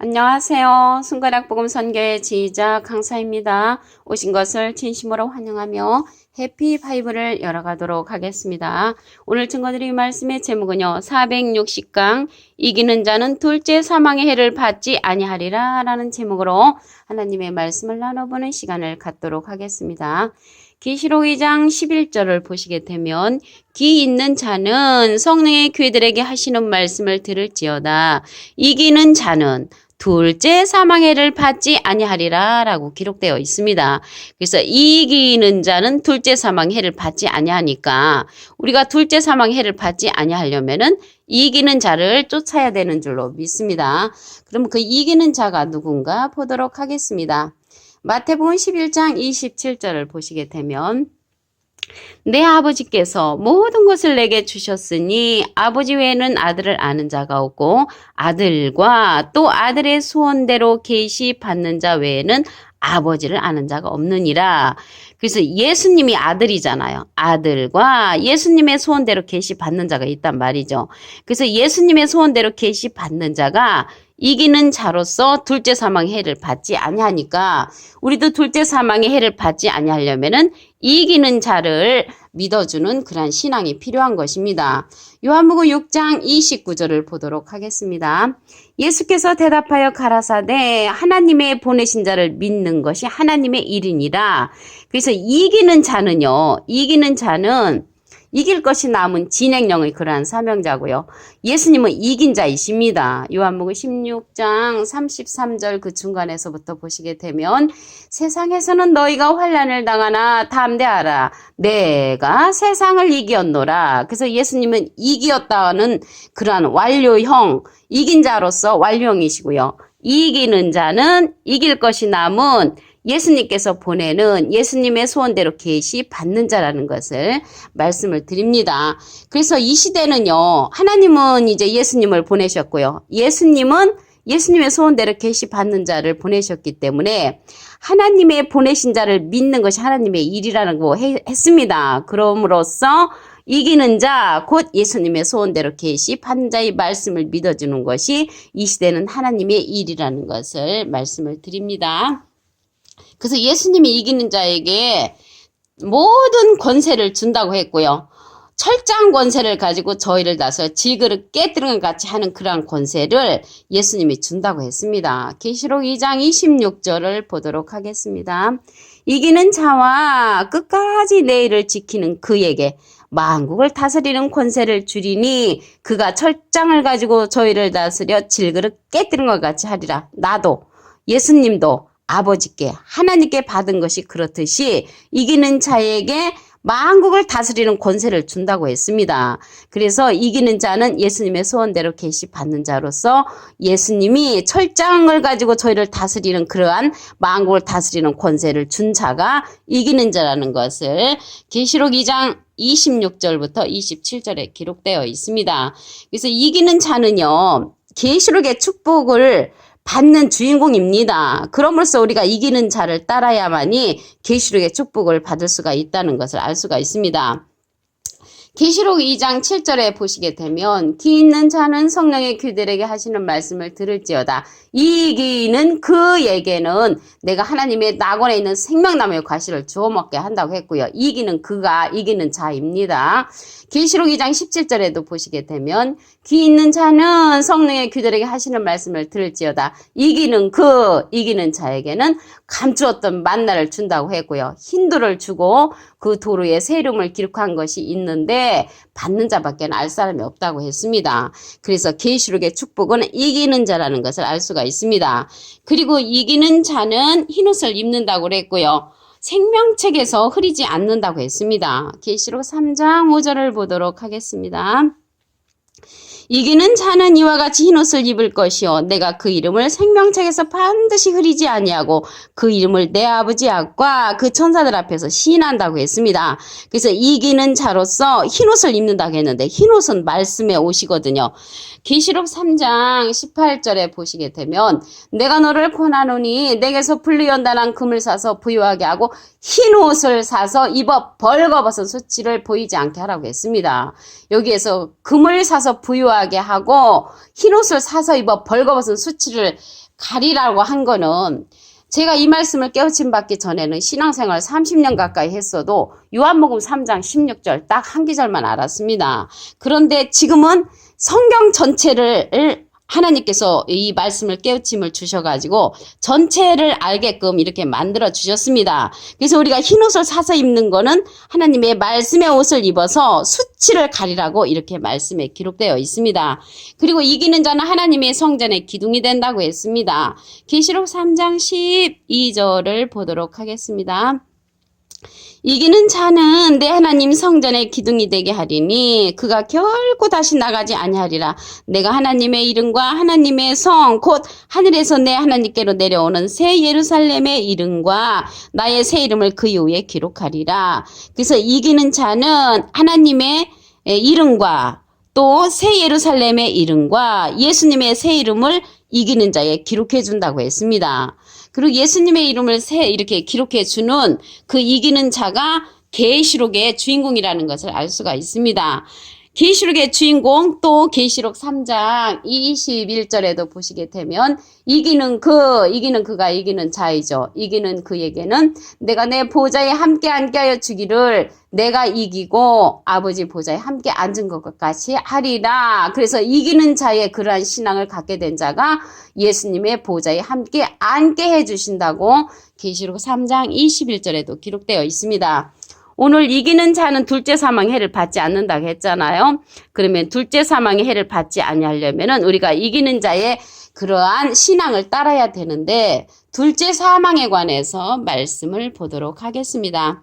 안녕하세요. 순간학복음 선교의 지휘자 강사입니다. 오신 것을 진심으로 환영하며 해피 바이블을 열어가도록 하겠습니다. 오늘 증거드릴 말씀의 제목은요. 460강 이기는 자는 둘째 사망의 해를 받지 아니하리라 라는 제목으로 하나님의 말씀을 나눠보는 시간을 갖도록 하겠습니다. 계시록 2장 11절을 보시게 되면 귀 있는 자는 성령의 귀들에게 하시는 말씀을 들을지어다. 이기는 자는 둘째 사망의 해를 받지 아니하리라 라고 기록되어 있습니다. 그래서 이기는 자는 둘째 사망의 해를 받지 아니하니까 우리가 둘째 사망의 해를 받지 아니하려면은 이기는 자를 쫓아야 되는 줄로 믿습니다. 그럼 그 이기는 자가 누군가 보도록 하겠습니다. 마태복음 11장 27절을 보시게 되면 내 아버지께서 모든 것을 내게 주셨으니 아버지 외에는 아들을 아는 자가 없고 아들과 또 아들의 소원대로 계시 받는 자 외에는 아버지를 아는 자가 없느니라. 그래서 예수님이 아들이잖아요. 아들과 예수님의 소원대로 계시 받는 자가 있단 말이죠. 그래서 예수님의 소원대로 계시 받는 자가 이기는 자로서 둘째 사망의 해를 받지 아니하니까 우리도 둘째 사망의 해를 받지 아니하려면은 이기는 자를 믿어주는 그런 신앙이 필요한 것입니다. 요한복음 6장 29절을 보도록 하겠습니다. 예수께서 대답하여 가라사대 하나님의 보내신 자를 믿는 것이 하나님의 일이니라. 그래서 이기는 자는요. 이기는 자는 이길 것이 남은 진행령의 그러한 사명자고요. 예수님은 이긴 자이십니다. 요한복음 16장 33절 그 중간에서부터 보시게 되면 세상에서는 너희가 환난을 당하나 담대하라. 내가 세상을 이겼노라. 그래서 예수님은 이기었다는 그러한 완료형, 이긴 자로서 완료형이시고요. 이기는 자는 이길 것이 남은 예수님께서 보내는 예수님의 소원대로 계시 받는 자라는 것을 말씀을 드립니다. 그래서 이 시대는요. 하나님은 이제 예수님을 보내셨고요. 예수님은 예수님의 소원대로 계시 받는 자를 보내셨기 때문에 하나님의 보내신 자를 믿는 것이 하나님의 일이라는 거 했습니다. 그럼으로써 이기는 자, 곧 예수님의 소원대로 계시 받는 자의 말씀을 믿어주는 것이 이 시대는 하나님의 일이라는 것을 말씀을 드립니다. 그래서 예수님이 이기는 자에게 모든 권세를 준다고 했고요. 철저한 권세를 가지고 저희를 다스려 질그릇 깨뜨리는 것 같이 하는 그러한 권세를 예수님이 준다고 했습니다. 계시록 2장 26절을 보도록 하겠습니다. 이기는 자와 끝까지 내 일을 지키는 그에게 만국을 다스리는 권세를 주리니 그가 철장을 가지고 저희를 다스려 질그릇 깨뜨리는 것 같이 하리라. 나도 예수님도 아버지께 하나님께 받은 것이 그렇듯이 이기는 자에게 만국을 다스리는 권세를 준다고 했습니다. 그래서 이기는 자는 예수님의 소원대로 계시 받는 자로서 예수님이 철장을 가지고 저희를 다스리는 그러한 만국을 다스리는 권세를 준 자가 이기는 자라는 것을 계시록 2장 26절부터 27절에 기록되어 있습니다. 그래서 이기는 자는요. 계시록의 축복을 받는 주인공입니다. 그럼으로써 우리가 이기는 자를 따라야만이 계시록의 축복을 받을 수가 있다는 것을 알 수가 있습니다. 계시록 2장 7절에 보시게 되면 귀 있는 자는 성령의 귀들에게 하시는 말씀을 들을지어다. 이기는 그에게는 내가 하나님의 낙원에 있는 생명나무의 과실을 주워 먹게 한다고 했고요. 이기는 그가 이기는 자입니다. 계시록 2장 17절에도 보시게 되면 귀 있는 자는 성령의 귀들에게 하시는 말씀을 들을지어다. 이기는 이기는 자에게는 감추었던 만나를 준다고 했고요. 흰돌을 주고 그 도로에 새 이름을 기록한 것이 있는데 받는 자밖에 알 사람이 없다고 했습니다. 그래서 계시록의 축복은 이기는 자라는 것을 알 수가 있습니다. 그리고 이기는 자는 흰옷을 입는다고 그랬고요. 생명책에서 흐리지 않는다고 했습니다. 계시록 3장 5절을 보도록 하겠습니다. 이기는 자는 이와 같이 흰옷을 입을 것이요 내가 그 이름을 생명책에서 반드시 흐리지 아니하고 그 이름을 내 아버지 앞과 그 천사들 앞에서 시인한다고 했습니다. 그래서 이기는 자로서 흰옷을 입는다고 했는데 흰옷은 말씀의 옷이거든요. 계시록 3장 18절에 보시게 되면 내가 너를 권하노니 내게서 불리연단한 금을 사서 부유하게 하고 흰옷을 사서 입어 벌거벗은 수치를 보이지 않게 하라고 했습니다. 여기에서 금을 사서 부유하게 하고 흰옷을 사서 입어 벌거벗은 수치를 가리라고 한 거는 제가 이 말씀을 깨우침 받기 전에는 신앙생활 30년 가까이 했어도 요한복음 3장 16절 딱 한 기절만 알았습니다. 그런데 지금은 성경 전체를 하나님께서 이 말씀을 깨우침을 주셔가지고 전체를 알게끔 이렇게 만들어 주셨습니다. 그래서 우리가 흰 옷을 사서 입는 거는 하나님의 말씀의 옷을 입어서 수치를 가리라고 이렇게 말씀에 기록되어 있습니다. 그리고 이기는 자는 하나님의 성전의 기둥이 된다고 했습니다. 계시록 3장 12절을 보도록 하겠습니다. 이기는 자는 내 하나님 성전의 기둥이 되게 하리니 그가 결코 다시 나가지 아니하리라. 내가 하나님의 이름과 하나님의 성 곧 하늘에서 내 하나님께로 내려오는 새 예루살렘의 이름과 나의 새 이름을 그 이후에 기록하리라. 그래서 이기는 자는 하나님의 이름과 또 새 예루살렘의 이름과 예수님의 새 이름을 이기는 자에 기록해 준다고 했습니다. 그리고 예수님의 이름을 이렇게 기록해 주는 그 이기는 자가 계시록의 주인공이라는 것을 알 수가 있습니다. 계시록의 주인공 또 계시록 3장 21절에도 보시게 되면 이기는 그가 이기는 자이죠. 이기는 그에게는 내가 내 보좌에 함께 앉게 하여 주기를 내가 이기고 아버지 보좌에 함께 앉은 것 같이 하리라. 그래서 이기는 자의 그러한 신앙을 갖게 된 자가 예수님의 보좌에 함께 앉게 해주신다고 계시록 3장 21절에도 기록되어 있습니다. 오늘 이기는 자는 둘째 사망의 해를 받지 않는다고 했잖아요. 그러면 둘째 사망의 해를 받지 아니하려면은 우리가 이기는 자의 그러한 신앙을 따라야 되는데 둘째 사망에 관해서 말씀을 보도록 하겠습니다.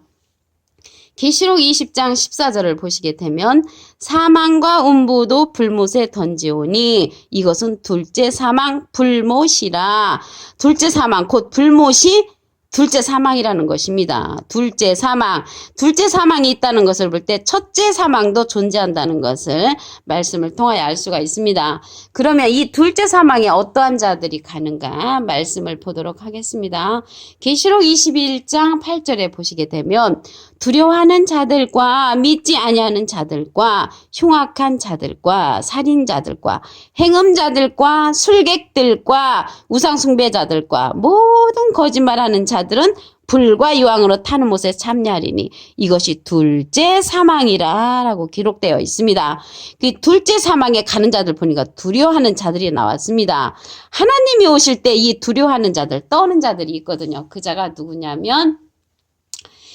계시록 20장 14절을 보시게 되면 사망과 음부도 불못에 던지오니 이것은 둘째 사망 불못이라. 둘째 사망 곧 불못이 둘째 사망이라는 것입니다. 둘째 사망이 있다는 것을 볼 때 첫째 사망도 존재한다는 것을 말씀을 통하여 알 수가 있습니다. 그러면 이 둘째 사망에 어떠한 자들이 가는가 말씀을 보도록 하겠습니다. 계시록 21장 8절에 보시게 되면 두려워하는 자들과 믿지 아니하는 자들과 흉악한 자들과 살인자들과 행음자들과 술객들과 우상숭배자들과 모든 거짓말하는 자들은 불과 유황으로 타는 못에 참여하리니 이것이 둘째 사망이라 라고 기록되어 있습니다. 그 둘째 사망에 가는 자들 보니까 두려워하는 자들이 나왔습니다. 하나님이 오실 때 이 두려워하는 자들, 떠는 자들이 있거든요. 그 자가 누구냐면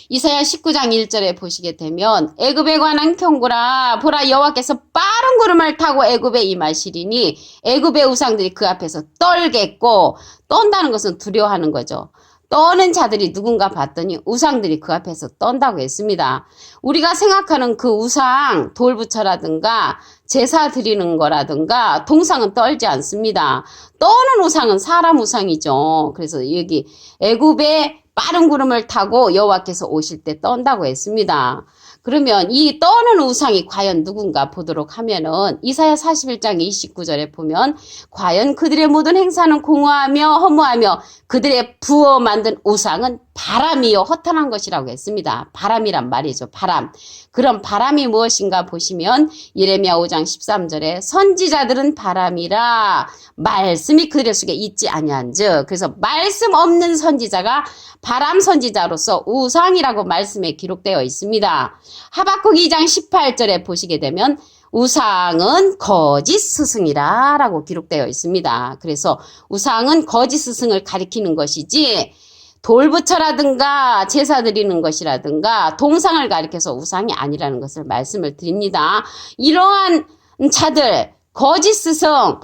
이사야 19장 1절에 보시게 되면 애굽에 관한 경고라 보라 여호와께서 빠른 구름을 타고 애굽에 임하시리니 애굽의 우상들이 그 앞에서 떨겠고 떤다는 것은 두려워하는 거죠. 떠는 자들이 누군가 봤더니 우상들이 그 앞에서 떤다고 했습니다. 우리가 생각하는 그 우상 돌부처라든가 제사 드리는 거라든가 동상은 떨지 않습니다. 떠는 우상은 사람 우상이죠. 그래서 여기 애굽에 빠른 구름을 타고 여호와께서 오실 때 떤다고 했습니다. 그러면 이 떠는 우상이 과연 누군가 보도록 하면은 이사야 41장 29절에 보면 과연 그들의 모든 행사는 공허하며 허무하며 그들의 부어 만든 우상은 바람이요 허탄한 것이라고 했습니다. 바람이란 말이죠. 바람. 그럼 바람이 무엇인가 보시면 예레미야 5장 13절에 선지자들은 바람이라 말씀이 그들 속에 있지 아니한즉 그래서 말씀 없는 선지자가 바람 선지자로서 우상이라고 말씀에 기록되어 있습니다. 하박국 2장 18절에 보시게 되면 우상은 거짓 스승이라 라고 기록되어 있습니다. 그래서 우상은 거짓 스승을 가리키는 것이지 돌부처라든가 제사 드리는 것이라든가 동상을 가리켜서 우상이 아니라는 것을 말씀을 드립니다. 이러한 자들 거짓 스승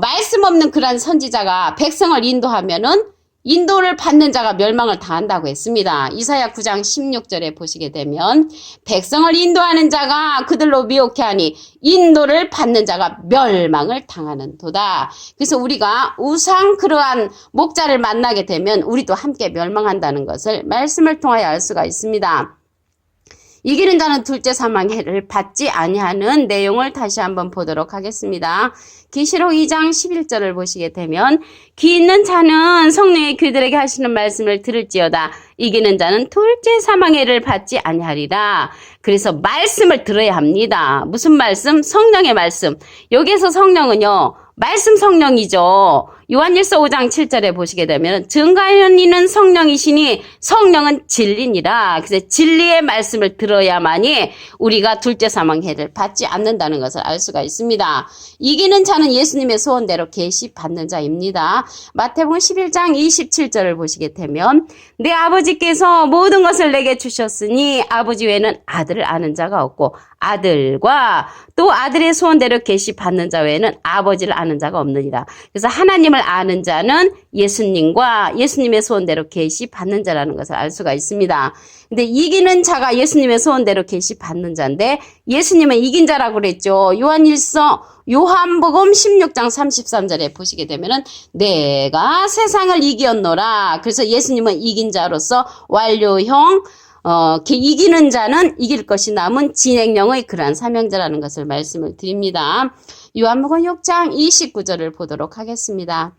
말씀 없는 그러한 선지자가 백성을 인도하면은 인도를 받는 자가 멸망을 당한다고 했습니다. 이사야 9장 16절에 보시게 되면 백성을 인도하는 자가 그들로 미혹해 하니 인도를 받는 자가 멸망을 당하는 도다. 그래서 우리가 우상 그러한 목자를 만나게 되면 우리도 함께 멸망한다는 것을 말씀을 통하여 알 수가 있습니다. 이기는 자는 둘째 사망의 해를 받지 아니하는 내용을 다시 한번 보도록 하겠습니다. 계시록 2장 11절을 보시게 되면 귀 있는 자는 성령의 귀들에게 하시는 말씀을 들을지어다. 이기는 자는 둘째 사망의 해를 받지 아니하리라. 그래서 말씀을 들어야 합니다. 무슨 말씀? 성령의 말씀. 여기에서 성령은요. 말씀 성령이죠. 요한일서 5장 7절에 보시게 되면 증거하는 성령이시니 성령은 진리니라. 그래서 진리의 말씀을 들어야만이 우리가 둘째 사망해를 받지 않는다는 것을 알 수가 있습니다. 이기는 자는 예수님의 소원대로 계시 받는 자입니다. 마태복음 11장 27절을 보시게 되면 내 아버지께서 모든 것을 내게 주셨으니 아버지 외에는 아들을 아는 자가 없고 아들과 또 아들의 소원대로 계시 받는 자 외에는 아버지를 아는 자가 없느니라. 그래서 하나님을 아는 자는 예수님과 예수님의 소원대로 계시 받는 자라는 것을 알 수가 있습니다. 근데 이기는 자가 예수님의 소원대로 계시 받는 자인데 예수님은 이긴 자라고 그랬죠. 요한복음 16장 33절에 보시게 되면은 내가 세상을 이기었노라. 그래서 예수님은 이긴 자로서 완료형 이기는 자는 이길 것이 남은 진행령의 그러한 사명자라는 것을 말씀을 드립니다. 요한복음 6장 29절을 보도록 하겠습니다.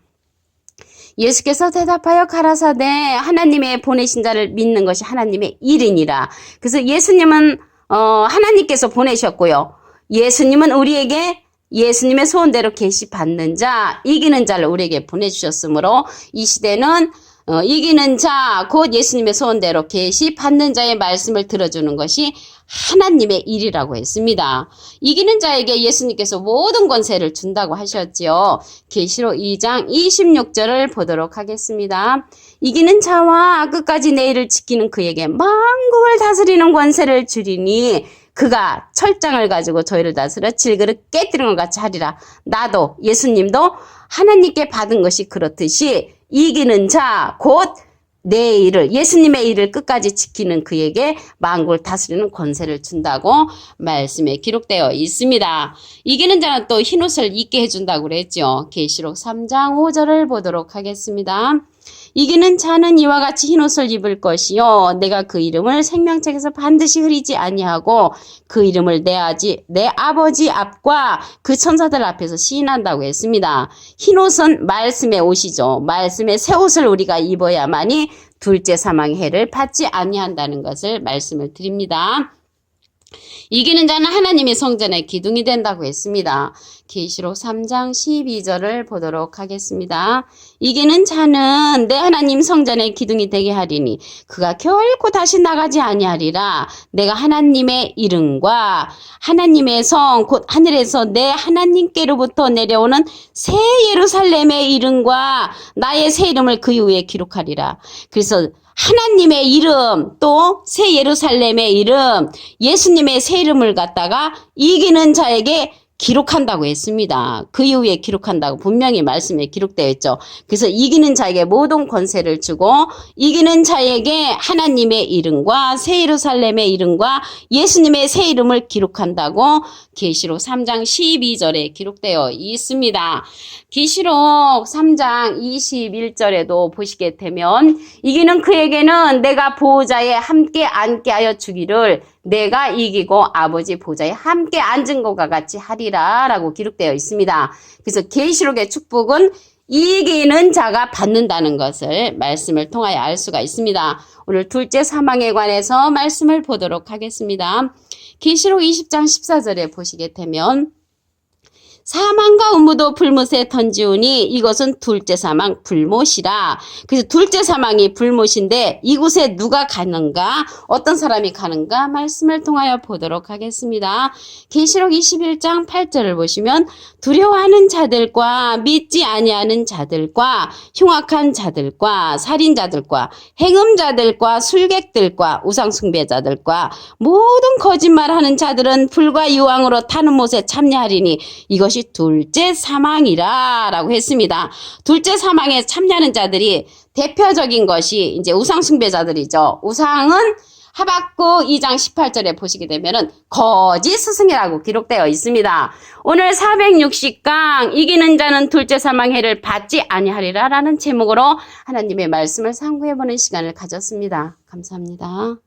예수께서 대답하여 가라사대 하나님의 보내신 자를 믿는 것이 하나님의 일이니라. 그래서 예수님은 하나님께서 보내셨고요. 예수님은 우리에게 예수님의 소원대로 계시받는 자, 이기는 자를 우리에게 보내주셨으므로 이 시대는 이기는 자, 곧 예수님의 소원대로 계시받는 자의 말씀을 들어주는 것이 하나님의 일이라고 했습니다. 이기는 자에게 예수님께서 모든 권세를 준다고 하셨지요. 계시록 2장 26절을 보도록 하겠습니다. 이기는 자와 끝까지 내 일을 지키는 그에게 만국을 다스리는 권세를 주리니 그가 철장을 가지고 저희를 다스려 질그릇 깨뜨리는 것 같이 하리라. 나도 예수님도 하나님께 받은 것이 그렇듯이 이기는 자, 곧 내 일을 예수님의 일을 끝까지 지키는 그에게 만국을 다스리는 권세를 준다고 말씀에 기록되어 있습니다. 이기는 자는 또 흰옷을 입게 해준다고 그랬죠. 계시록 3장 5절을 보도록 하겠습니다. 이기는 자는 이와 같이 흰옷을 입을 것이요 내가 그 이름을 생명책에서 반드시 흐리지 아니하고 그 이름을 내 아버지 앞과 그 천사들 앞에서 시인한다고 했습니다. 흰옷은 말씀의 옷이죠. 말씀의 새 옷을 우리가 입어야만이 둘째 사망의 해를 받지 아니한다는 것을 말씀을 드립니다. 이기는 자는 하나님의 성전의 기둥이 된다고 했습니다. 계시록 3장 12절을 보도록 하겠습니다. 이기는 자는 내 하나님 성전의 기둥이 되게 하리니 그가 결코 다시 나가지 아니하리라. 내가 하나님의 이름과 하나님의 성 곧 하늘에서 내 하나님께로부터 내려오는 새 예루살렘의 이름과 나의 새 이름을 그 위에 기록하리라. 그래서 하나님의 이름 또 새 예루살렘의 이름 예수님의 새 이름을 갖다가 이기는 자에게 기록한다고 했습니다. 그 이후에 기록한다고 분명히 말씀에 기록되어 있죠. 그래서 이기는 자에게 모든 권세를 주고 이기는 자에게 하나님의 이름과 새 예루살렘의 이름과 예수님의 새 이름을 기록한다고 계시록 3장 12절에 기록되어 있습니다. 계시록 3장 21절에도 보시게 되면 이기는 그에게는 내가 보호자에 함께 앉게 하여 주기를 내가 이기고 아버지 보좌에 함께 앉은 것과 같이 하리라 라고 기록되어 있습니다. 그래서 계시록의 축복은 이기는 자가 받는다는 것을 말씀을 통하여 알 수가 있습니다. 오늘 둘째 사망에 관해서 말씀을 보도록 하겠습니다. 계시록 20장 14절에 보시게 되면 사망과 음부도 불못에 던지우니 이것은 둘째 사망 불못이라. 그래서 둘째 사망이 불못인데 이곳에 누가 가는가 어떤 사람이 가는가 말씀을 통하여 보도록 하겠습니다. 계시록 21장 8절을 보시면 두려워하는 자들과 믿지 아니하는 자들과 흉악한 자들과 살인자들과 행음자들과 술객들과 우상숭배자들과 모든 거짓말하는 자들은 불과 유황으로 타는 못에 참여하리니 이것이 둘째 사망이라 라고 했습니다. 둘째 사망에 참여하는 자들이 대표적인 것이 이제 우상숭배자들이죠. 우상은 하박국 2장 18절에 보시게 되면은 거짓 스승이라고 기록되어 있습니다. 오늘 460강 이기는 자는 둘째 사망해를 받지 아니하리라 라는 제목으로 하나님의 말씀을 상고해보는 시간을 가졌습니다. 감사합니다.